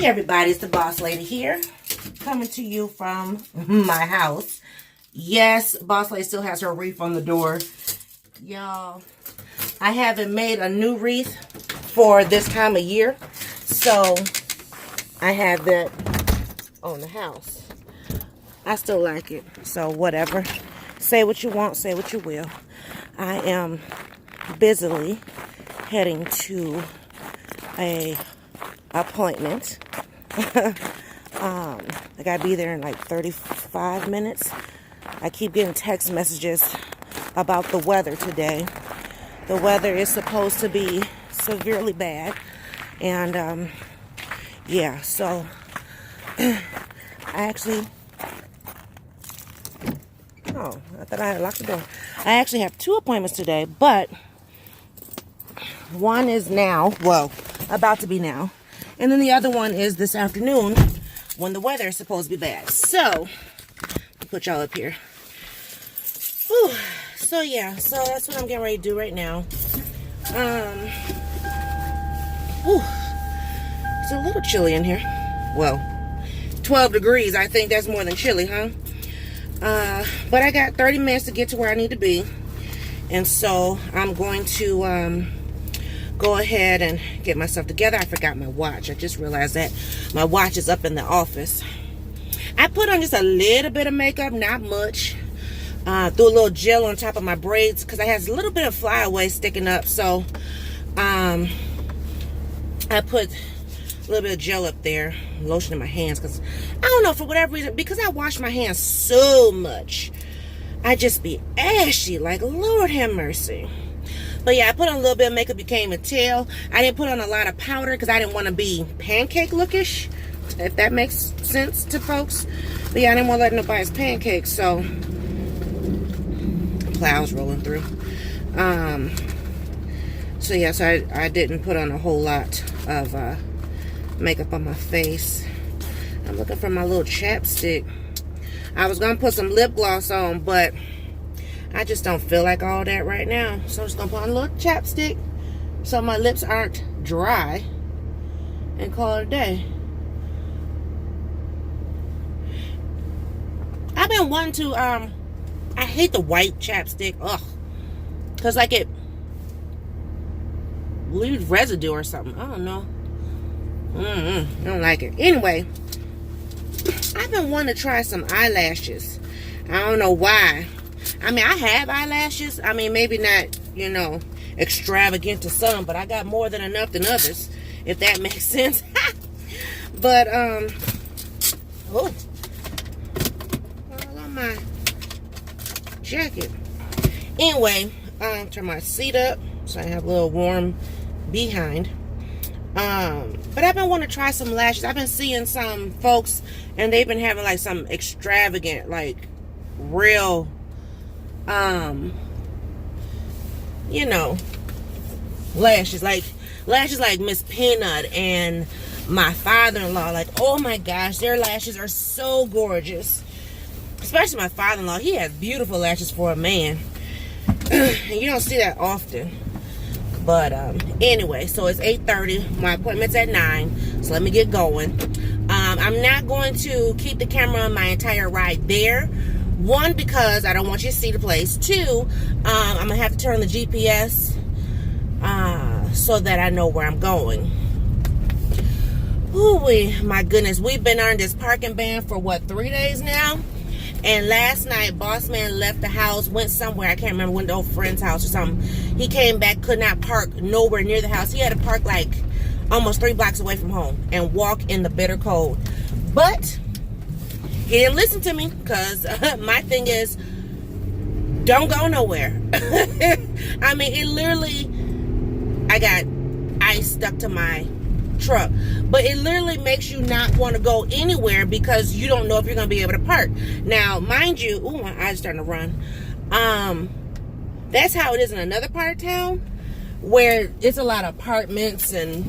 Hey everybody, it's the Boss Lady here, coming to you from my house. Yes, Boss Lady still has her wreath on the door. Y'all, I haven't made a new wreath for this time of year, so I have that on the house. I still like it, so whatever. Say what you want, say what you will. I am busily heading to a appointment. I gotta be there in like 35 minutes. I keep getting text messages about the weather today. The weather is supposed to be severely bad, and yeah, so I actually, oh, I thought I had locked the door. I actually have 2 appointments today, but one is now, well, about to be now, and then the other one is this afternoon when the weather is supposed to be bad. So, I'll put y'all up here. Whew. So yeah, so that's what I'm getting ready to do right now. Whew. It's a little chilly in here. Well, 12 degrees. I think that's more than chilly, huh? But I got 30 minutes to get to where I need to be. And so I'm going to go ahead and get myself together. I forgot my watch. I just realized that my watch is up in the office. I put on just a little bit of makeup, not much. Threw a little gel on top of my braids because I had a little bit of flyaway sticking up. So I put a little bit of gel up there, lotion in my hands, because I don't know, for whatever reason, because I wash my hands so much, I just be ashy, like Lord have mercy. But yeah, I put on a little bit of makeup, you can't even tell. I didn't put on a lot of powder because I didn't want to be pancake lookish, if that makes sense to folks. But yeah, I didn't want to let nobody's pancakes, so clouds rolling through. So yeah, so I didn't put on a whole lot of makeup on my face. I'm looking for my little chapstick. I was gonna put some lip gloss on, but I just don't feel like all that right now. So I'm just gonna put on a little chapstick so my lips aren't dry and call it a day. I've been wanting to, I hate the white chapstick, ugh, cause like it leaves residue or something. I don't know. I don't like it. Anyway, I've been wanting to try some eyelashes. I don't know why. I mean, I have eyelashes. I mean, maybe not, you know, extravagant to some, but I got more than enough than others, if that makes sense. But, oh, all on my jacket. Anyway, turn my seat up so I have a little warm behind. But I've been wanting to try some lashes. I've been seeing some folks, and they've been having like some extravagant, like real, you know, lashes like Miss Peanut and my father-in-law. Like, oh my gosh, their lashes are so gorgeous. Especially my father-in-law. He has beautiful lashes for a man. You don't see that often. But anyway, so it's 8:30. My appointment's at 9. So let me get going. I'm not going to keep the camera on my entire ride there. 1, because I don't want you to see the place. 2, I'm going to have to turn the GPS so that I know where I'm going. Ooh, my goodness. We've been on this parking ban for, what, 3 days now? And last night, boss man left the house, went somewhere. I can't remember, went to an old friend's house or something. He came back, could not park nowhere near the house. He had to park like almost 3 blocks away from home and walk in the bitter cold. But he didn't listen to me, because my thing is, don't go nowhere. I mean, it literally, I got ice stuck to my truck, but it literally makes you not want to go anywhere because you don't know if you're going to be able to park. Now, mind you, ooh, my eyes are starting to run. That's how it is in another part of town, where it's a lot of apartments and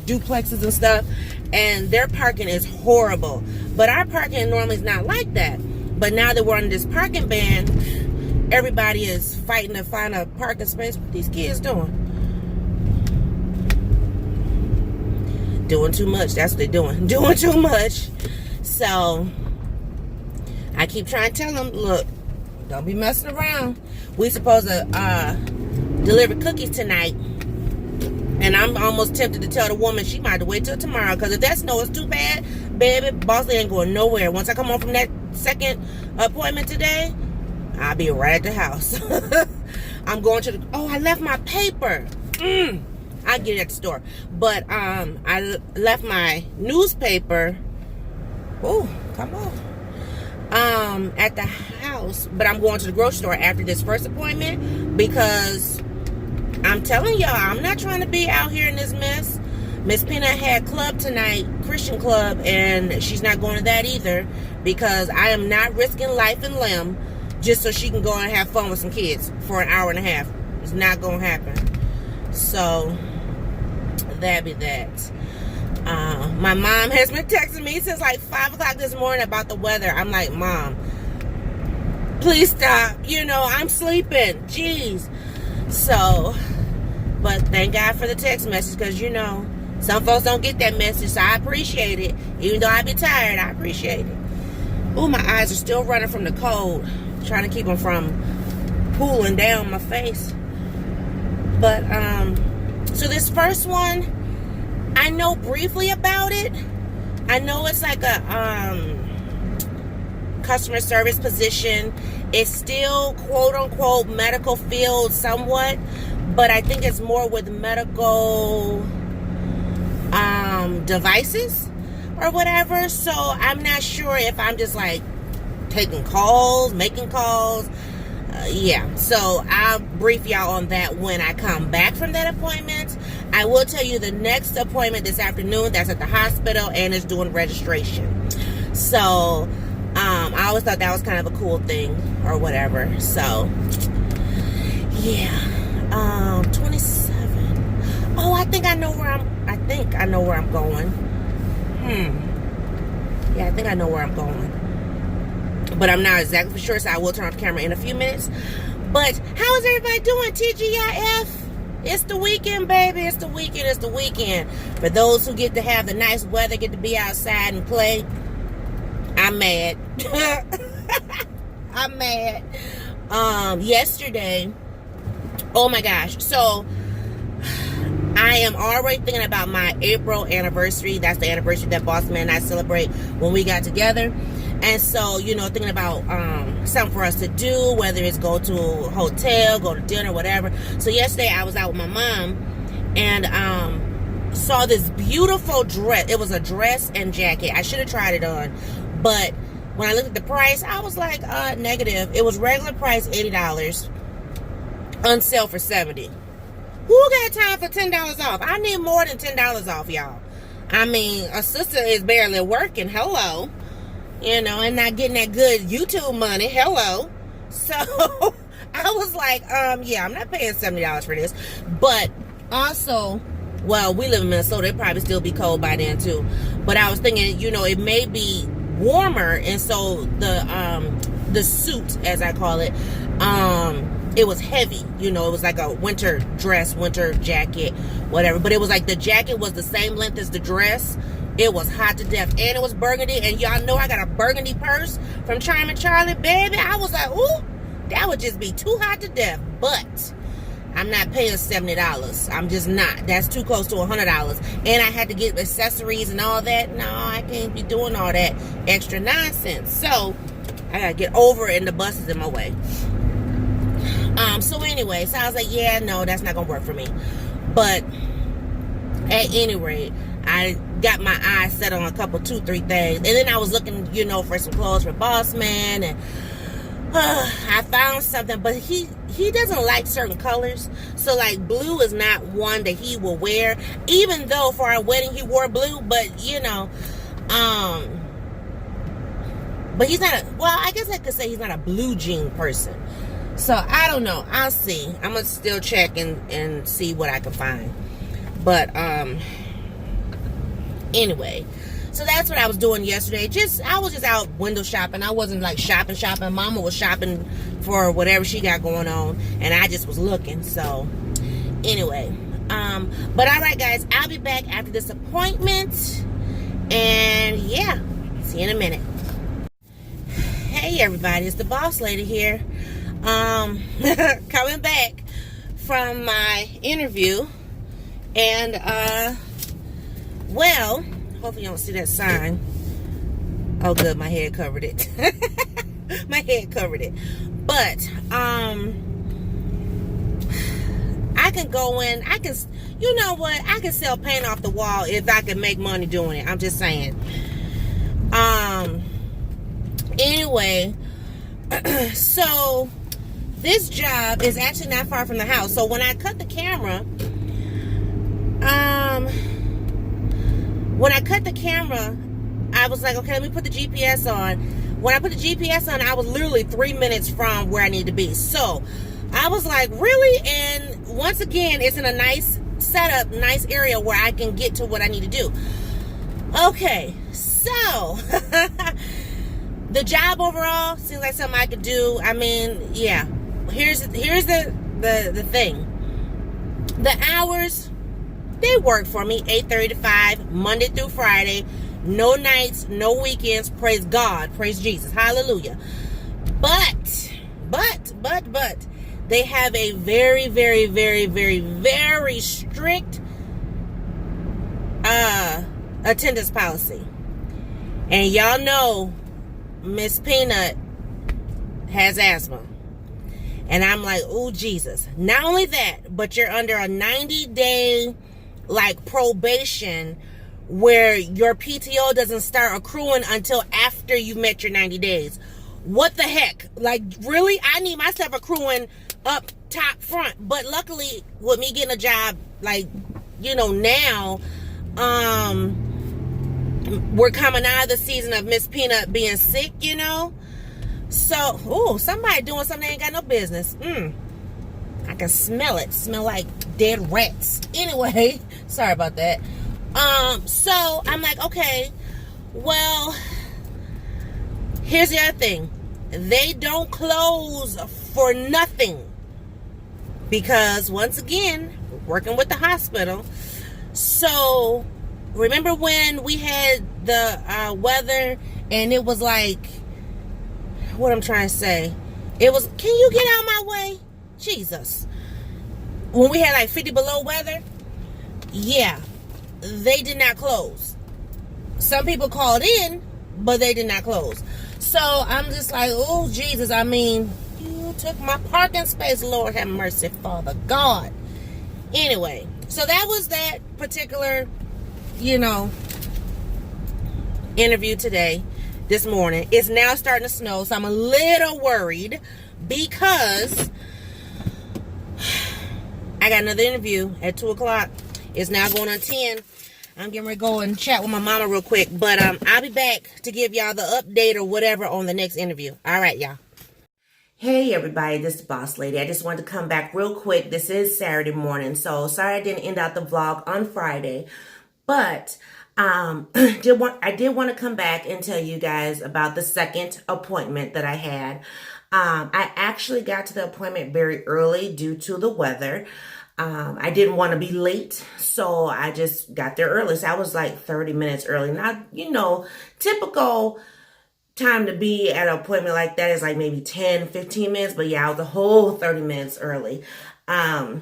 duplexes and stuff, and their parking is horrible. But our parking normally is not like that. But now that we're on this parking ban, everybody is fighting to find a parking space. What these kids doing? doing too much. That's what they're doing. Doing too much. So I keep trying to tell them, look, don't be messing around. We supposed to deliver cookies tonight. And I'm almost tempted to tell the woman she might have to wait till tomorrow. Because if that snow is too bad, baby, Bosley ain't going nowhere. Once I come home from that second appointment today, I'll be right at the house. I'm going to the... Oh, I left my paper. I'll get it at the store. But I left my newspaper. Oh, come on. At the house. But I'm going to the grocery store after this first appointment. Because I'm telling y'all, I'm not trying to be out here in this mess. Miss Peanut had club tonight, Christian club, and she's not going to that either. Because I am not risking life and limb just so she can go and have fun with some kids for an hour and a half. It's not going to happen. So, that be that. My mom has been texting me since like 5 o'clock this morning about the weather. I'm like, Mom, please stop. You know, I'm sleeping. Jeez. So, but thank God for the text message, because, you know, some folks don't get that message, so I appreciate it. Even though I be tired, I appreciate it. Oh, my eyes are still running from the cold. Trying to keep them from pooling down my face. But, so this first one, I know briefly about it. I know it's like a, customer service position. It's still, quote unquote, medical field somewhat. But I think it's more with medical, devices or whatever. So I'm not sure if I'm just like taking calls, making calls. Yeah, so I'll brief y'all on that when I come back from that appointment. I will tell you the next appointment this afternoon, that's at the hospital, and it's doing registration. So I always thought that was kind of a cool thing or whatever. So yeah, 27. Oh, I think I know where I'm going. Yeah, I think I know where I'm going. But I'm not exactly sure, so I will turn off the camera in a few minutes. But how is everybody doing, TGIF? It's the weekend, baby. It's the weekend. It's the weekend. For those who get to have the nice weather, get to be outside and play, I'm mad. I'm mad. Yesterday, oh my gosh. So, I am already thinking about my April anniversary. That's the anniversary that Boss Man and I celebrate when we got together. And so, you know, thinking about something for us to do, whether it's go to a hotel, go to dinner, whatever. So yesterday I was out with my mom and saw this beautiful dress. It was a dress and jacket. I should have tried it on. But when I looked at the price, I was like, negative. It was regular price, $80. On sale for $70. Who got time for $10 off? I need more than $10 off, y'all. I mean, a sister is barely working. Hello. You know, and not getting that good YouTube money. Hello. So, I was like, yeah, I'm not paying $70 for this. But, also, well, we live in Minnesota. It'd probably still be cold by then, too. But I was thinking, you know, it may be warmer. And so, the suit, as I call it, it was heavy. You know, it was like a winter dress, winter jacket, whatever. But it was like the jacket was the same length as the dress. It was hot to death. And it was burgundy. And y'all know I got a burgundy purse from Charming Charlie. Baby, I was like, ooh, that would just be too hot to death. But I'm not paying $70. I'm just not. That's too close to $100. And I had to get accessories and all that. No, I can't be doing all that extra nonsense. So, I got to get over it and the bus is in my way. So anyway, so I was like, yeah, no, that's not going to work for me. But at any rate, I got my eyes set on a couple, 2-3 things. And then I was looking, you know, for some clothes for Boss Man. And I found something. But he doesn't like certain colors. So, like, blue is not one that he will wear. Even though for our wedding he wore blue. But, you know, but he's not well, I guess I could say he's not a blue jean person. So, I don't know. I'll see. I'm going to still check and see what I can find. But, anyway. So, that's what I was doing yesterday. I was just out window shopping. I wasn't, like, shopping. Mama was shopping for whatever she got going on. And I just was looking. So, anyway. But all right, guys, I'll be back after this appointment. And yeah, see you in a minute. Hey, everybody, it's the boss lady here. Coming back from my interview. And, well, hopefully you don't see that sign. Oh, good, my head covered it. My head covered it. But, I can go in, you know what, I can sell paint off the wall if I can make money doing it. I'm just saying. Anyway, so this job is actually not far from the house. So when I cut the camera, I was like, okay, let me put the GPS on. When I put the GPS on, I was literally 3 minutes from where I need to be. So I was like, really? And once again, it's in a nice setup, nice area where I can get to what I need to do. Okay, so the job overall seems like something I could do. I mean, yeah. Here's the thing. The hours, they work for me, 8:30 to 5, Monday through Friday. No nights, no weekends. Praise God. Praise Jesus. Hallelujah. But, they have a very, very, very, very, very strict attendance policy. And y'all know Miss Peanut has asthma. And I'm like, oh, Jesus. Not only that, but you're under a 90-day, like, probation where your PTO doesn't start accruing until after you've met your 90 days. What the heck? Like, really? I need my stuff accruing up top front. But luckily, with me getting a job, like, you know, now, we're coming out of the season of Miss Peanut being sick, you know. So, ooh, somebody doing something they ain't got no business. I can smell it. Smell like dead rats. Anyway, sorry about that. So I'm like, okay, well, here's the other thing. They don't close for nothing. Because once again, working with the hospital. So remember when we had the weather and it was like, what I'm trying to say, it was, can you get out of my way? Jesus. When we had like 50 below weather, yeah, they did not close. Some people called in, but they did not close. So I'm just like, oh, Jesus, I mean, you took my parking space. Lord have mercy, Father God. Anyway, so that was that particular, you know, interview today, this morning. It's now starting to snow, so I'm a little worried because I got another interview at 2 o'clock. It's now going on 10. I'm getting ready to go and chat with my mama real quick. But I'll be back to give y'all the update or whatever on the next interview. All right, y'all. Hey, everybody. This is the Boss Lady. I just wanted to come back real quick. This is Saturday morning. So sorry I didn't end out the vlog on Friday. But I did want to come back and tell you guys about the second appointment that I had. I actually got to the appointment very early due to the weather. I didn't want to be late, so I just got there early. So I was like 30 minutes early. Now, you know, typical time to be at an appointment like that is like maybe 10, 15 minutes. But yeah, I was a whole 30 minutes early. I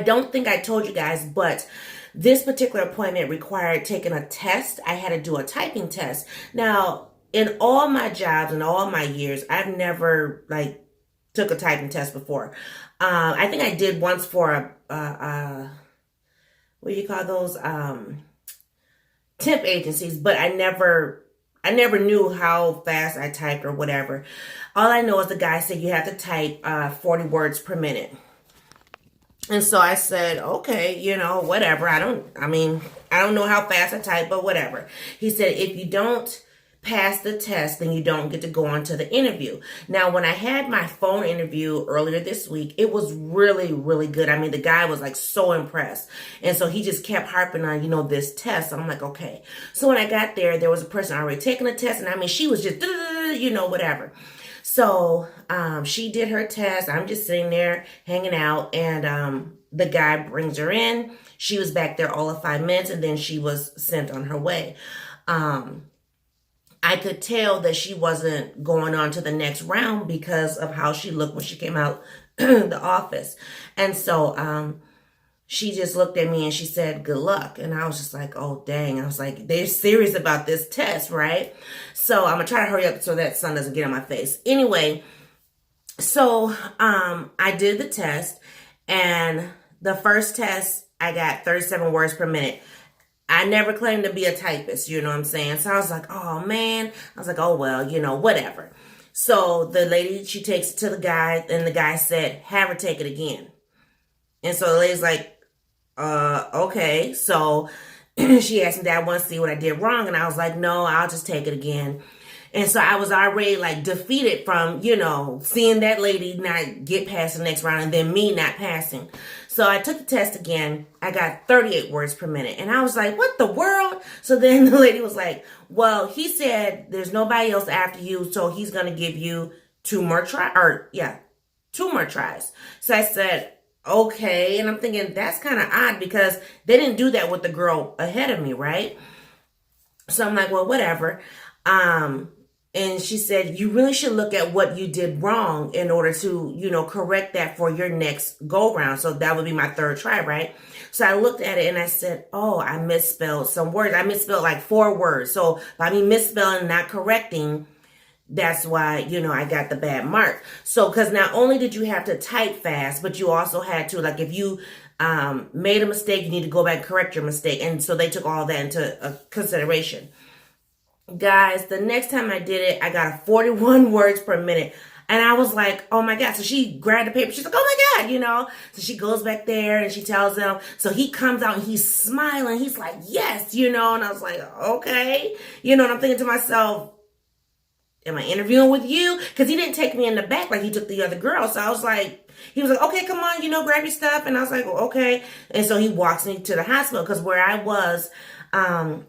don't think I told you guys, but this particular appointment required taking a test. I had to do a typing test. Now, in all my jobs and all my years, I've never like took a typing test before. I think I did once for a what do you call those? Temp agencies, but I never knew how fast I typed or whatever. All I know is the guy said you have to type 40 words per minute. And so I said, okay, you know, whatever. I don't know how fast I type, but whatever. He said, if you don't pass the test, then you don't get to go on to the interview. Now, when I had my phone interview earlier this week, it was really, really good. I mean, the guy was like so impressed. And so he just kept harping on, you know, this test. I'm like, okay. So when I got there, there was a person already taking the test. And I mean, she was just, you know, whatever. So she did her test. I'm just sitting there hanging out, and the guy brings her in. She was back there all of 5 minutes, and then she was sent on her way. I could tell that she wasn't going on to the next round because of how she looked when she came out the office. And so she just looked at me and she said, "Good luck." And I was just like, oh, dang. I was like, they're serious about this test, right? So I'm going to try to hurry up so that sun doesn't get on my face. Anyway, so I did the test, and the first test, I got 37 words per minute. I never claimed to be a typist, you know what I'm saying? So I was like, oh, man. I was like, oh, well, whatever. So the lady, she takes it to the guy, and the guy said, have her take it again. And so the lady's like, okay. So she asked me, did I want to see what I did wrong? And I was like, no, I'll just take it again. And so I was already like defeated from, seeing that lady not get past the next round and then me not passing. So I took the test again. I got 38 words per minute. And I was like, what the world? So then the lady was like, well, he said there's nobody else after you, so he's going to give you two more tries. So I said, okay. And I'm thinking that's kind of odd because they didn't do that with the girl ahead of me, right? So I'm like, well, whatever. And she said, you really should look at what you did wrong in order to, correct that for your next go round. So that would be my third try, right? So I looked at it and I said, oh, I misspelled some words. I misspelled like 4 words. So by me misspelling and not correcting, that's why, I got the bad mark. So, because not only did you have to type fast, but you also had to, like, if you made a mistake, you need to go back and correct your mistake. And so they took all that into consideration. Guys, the next time I did it, I got 41 words per minute. And I was like, oh my God. So she grabbed the paper. She's like, oh my God, So she goes back there and she tells him. So he comes out and he's smiling. He's like, yes, And I was like, okay. And I'm thinking to myself, am I interviewing with you? Because he didn't take me in the back like he took the other girl. So I was like, he was like, okay, come on, grab your stuff. And I was like, well, okay. And so he walks me to the hospital because where I was,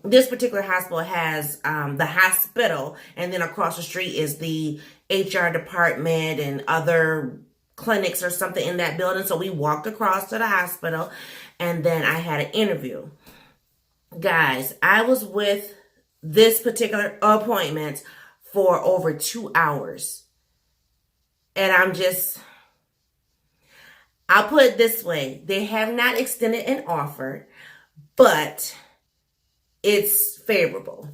this particular hospital has the hospital, and then across the street is the HR department and other clinics or something in that building. So we walked across to the hospital, and then I had an interview. Guys, I was with this particular appointment for over 2 hours. And I'll put it this way. They have not extended an offer, but it's favorable.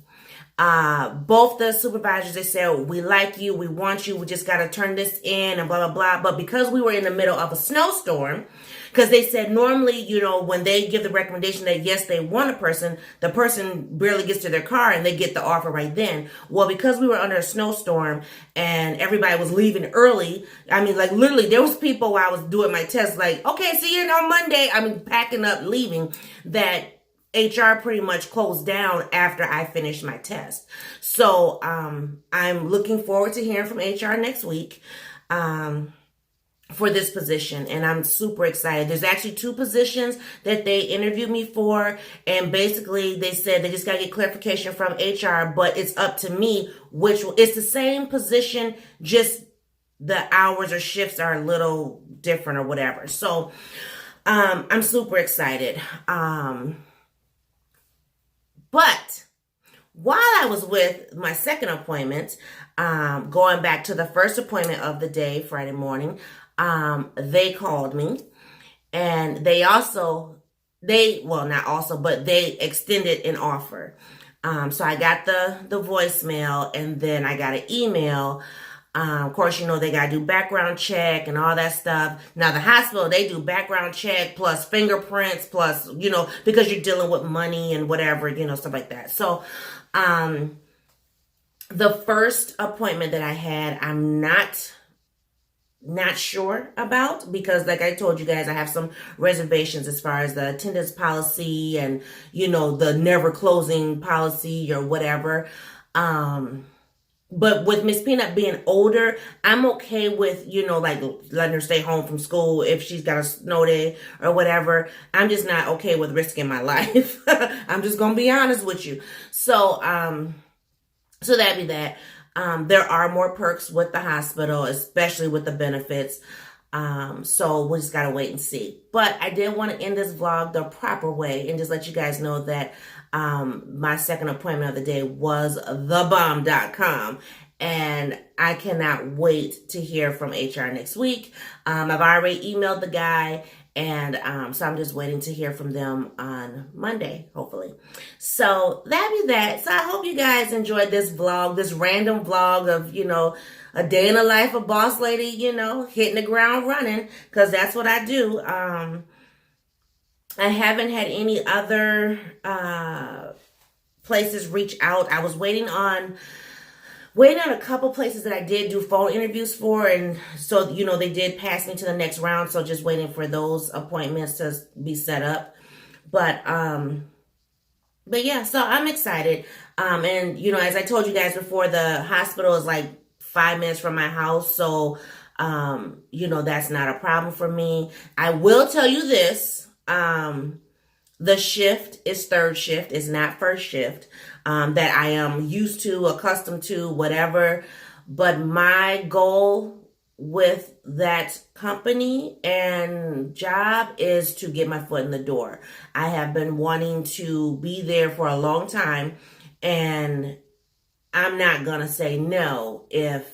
Both the supervisors, they said, we like you, we want you, we just got to turn this in and blah, blah, blah. But because we were in the middle of a snowstorm, because they said normally, when they give the recommendation that yes, they want a person, the person barely gets to their car and they get the offer right then. Well, because we were under a snowstorm and everybody was leaving early, I mean, like literally there was people while I was doing my test, like, okay, see you on Monday. Packing up, leaving, that HR pretty much closed down after I finished my test. So I'm looking forward to hearing from HR next week for this position. And I'm super excited. There's actually 2 positions that they interviewed me for. And basically they said they just got to get clarification from HR, but it's up to me it's the same position, just the hours or shifts are a little different or whatever. So I'm super excited. But while I was with my second appointment, going back to the first appointment of the day, Friday morning, they called me, and they extended an offer. So I got the voicemail, and then I got an email. Of course, they got to do background check and all that stuff. Now, the hospital, they do background check plus fingerprints plus, because you're dealing with money and whatever, stuff like that. So, the first appointment that I had, I'm not sure about because like I told you guys, I have some reservations as far as the attendance policy and, the never closing policy or whatever. But with Miss Peanut being older, I'm okay with, like letting her stay home from school if she's got a snow day or whatever. I'm just not okay with risking my life. I'm just going to be honest with you. So that'd be that. There are more perks with the hospital, especially with the benefits. So we just gotta wait and see. But I did want to end this vlog the proper way and just let you guys know that my second appointment of the day was thebomb.com. And I cannot wait to hear from HR next week. I've already emailed the guy, and so I'm just waiting to hear from them on Monday, hopefully. So that'd be that. So I hope you guys enjoyed this vlog, this random vlog of, a day in the life of boss lady, hitting the ground running, because that's what I do. I haven't had any other places reach out. I was waiting on a couple places that I did do phone interviews for, and so, they did pass me to the next round, so just waiting for those appointments to be set up. But yeah, so I'm excited. And, as I told you guys before, the hospital is like 5 minutes from my house, so, that's not a problem for me. I will tell you this, the shift is third shift, is not first shift, that I am used to, accustomed to, whatever. But my goal with that company and job is to get my foot in the door. I have been wanting to be there for a long time, and I'm not going to say no if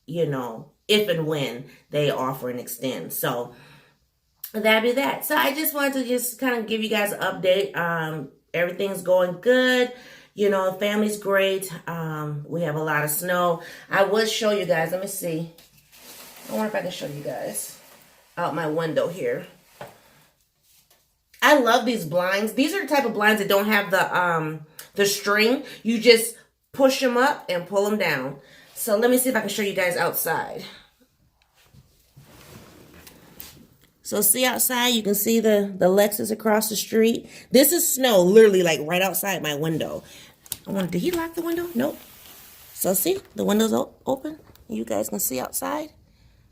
and when they offer and extend. So that'd be that. So I just wanted to just kind of give you guys an update. Everything's going good. Family's great. We have a lot of snow. I would show you guys. Let me see. I wonder if I can show you guys out my window here. I love these blinds. These are the type of blinds that don't have the string. You just push them up and pull them down. So let me see if I can show you guys outside. So see outside, you can see the Lexus across the street. This is snow, literally like right outside my window. Did he lock the window? Nope. So see, the window's open. You guys can see outside.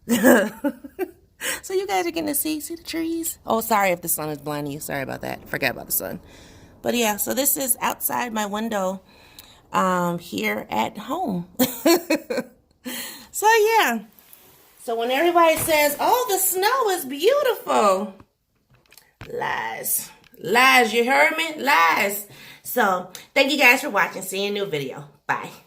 So you guys are getting to see the trees. Oh, sorry if the sun is blinding you. Sorry about that. Forgot about the sun. But yeah, so this is outside my window here at home. So yeah. So when everybody says, oh, the snow is beautiful. Lies. Lies, you heard me? Lies. So thank you guys for watching. See you in a new video. Bye.